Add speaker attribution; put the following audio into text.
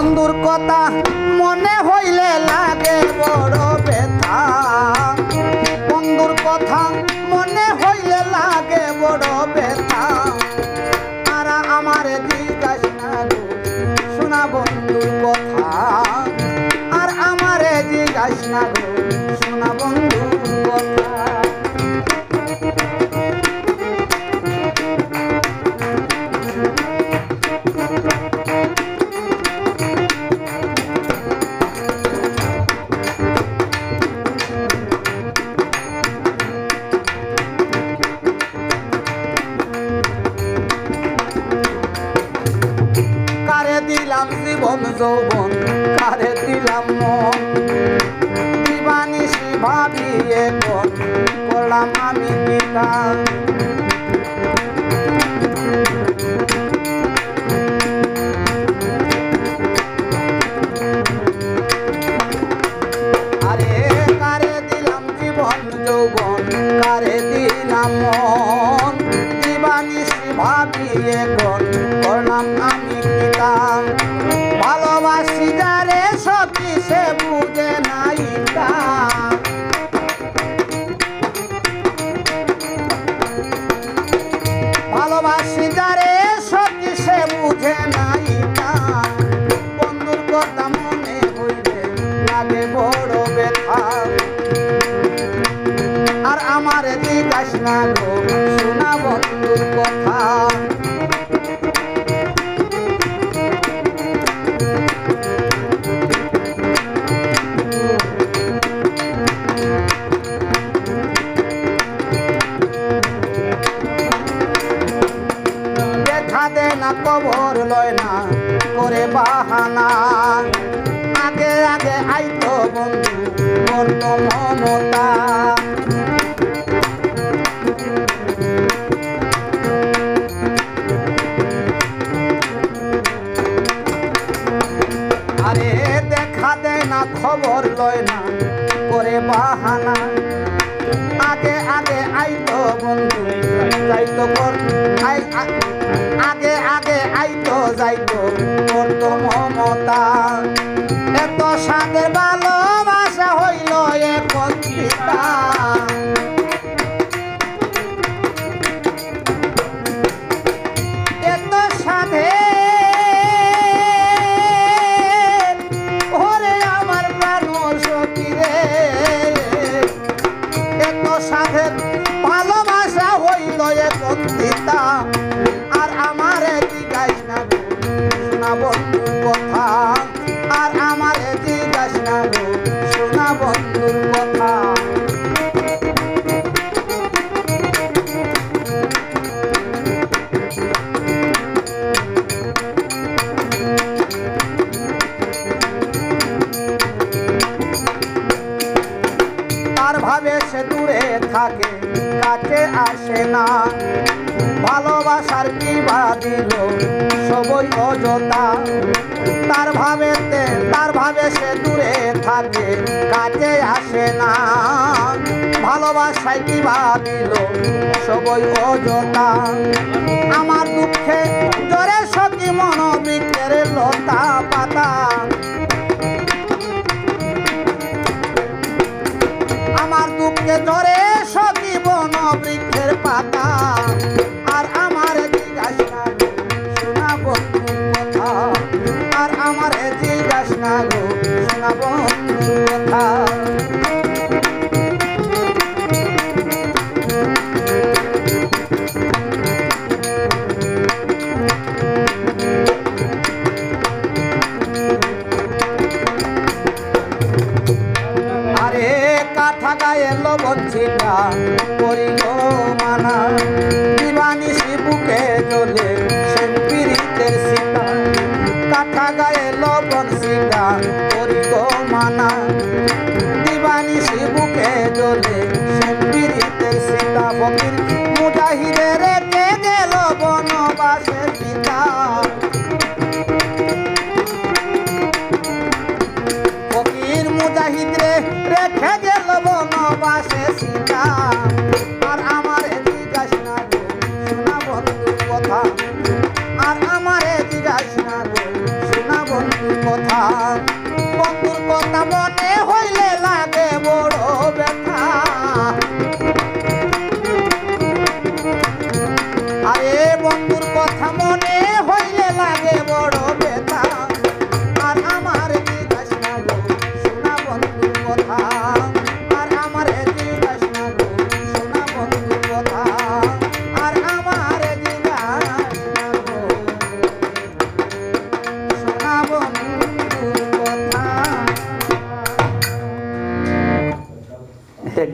Speaker 1: বন্ধুর কথা মনে হইলে লাগে বড় ব্যথা, বন্ধুর কথা মনে হইলে লাগে বড় ব্যথা। আর আমার জিজ্ঞাস না গো শোনা বন্ধুর কথা, আর আমার জিজ্ঞাস না গো শোনা বন্ধুর কথা। দিলাম জীবন যৌবন, কারে দিলাম মন, দিবানিশি ভাবিয়ে করলাম আমি পিতা। আরে কারে দিলাম জীবন যৌবন, কারে দিলাম মন, দিবানিশি ভাবিয়ে করলাম আমি পিতা। ভালোবাসি যারে সখী সে বুঝে নাই তা, ভালোবাসি যারে সখী সে বুঝে নাই তা। বন্ধুর কথা মনে হইলে লাগে বড় ব্যথা, আর আমার জিজ্ঞাস না গো শোনা বন্ধুর কথা। দে না খবর লয় না করে বাহানা, আগে আগে আইতো বন্ধু করতো মমতা। আরে দেখা দে না খবর লয় না করে বাহানা, আগে আগে আইতো বন্ধু যাইতো আগে আগে আইতো যাইতো করতো মমতা। এত সাদের ভালোবাসা হইল এখন পিতা, এত সাধে ওরে আমার প্রাণ সখী রে, এত সাধের ভালোবাসা হইল এখন পিতা। আর আমার জিজ্ঞাস না গো শোনা বন্ধুর কথা, আর আমার জিজ্ঞাস না গো শোনা বন্ধুর কথা। তার ভাবে সে দূরে থাকে কাছে আসে না, ভালোবাসার কি বা দিল সবই অযথা। তার ভাবে সে দূরে থাকে কাছে আসে না, ভালোবাসায় কি বা দিল সবই অযথা। আমার দুঃখে জোরে সখী মনোবৃক্ষের লতা পাতা, আমার দুঃখে জোরে সখী বনবৃক্ষের পাতা। আর আমার জিজ্ঞাস না গো শোনা বন্ধুর কথা, আর আমার জিজ্ঞাস না গো শোনা বন্ধুর কথা। আরে কাঠা গায়ে লবণ ছিটা করিল মানা, দিবানিশি বুকে জ্বলে সেন পীড়িতের সীতা। কাঠা গায়ে লবণ ছিটা করিল মানা, দিবানিশি বুকে জ্বলে সেন পীড়িতের সীতা। ফকির মুজাহিদের রেখে গেল বনবাসে পিতা, ফকির মুজাহিদরে রেখে গেল বনবাসে সীতা। আর আমার জিজ্ঞাস না গো শোনা বন্ধুর কথা, আর আমার জিজ্ঞাস না গো শোনা বন্ধুর কথা। মনে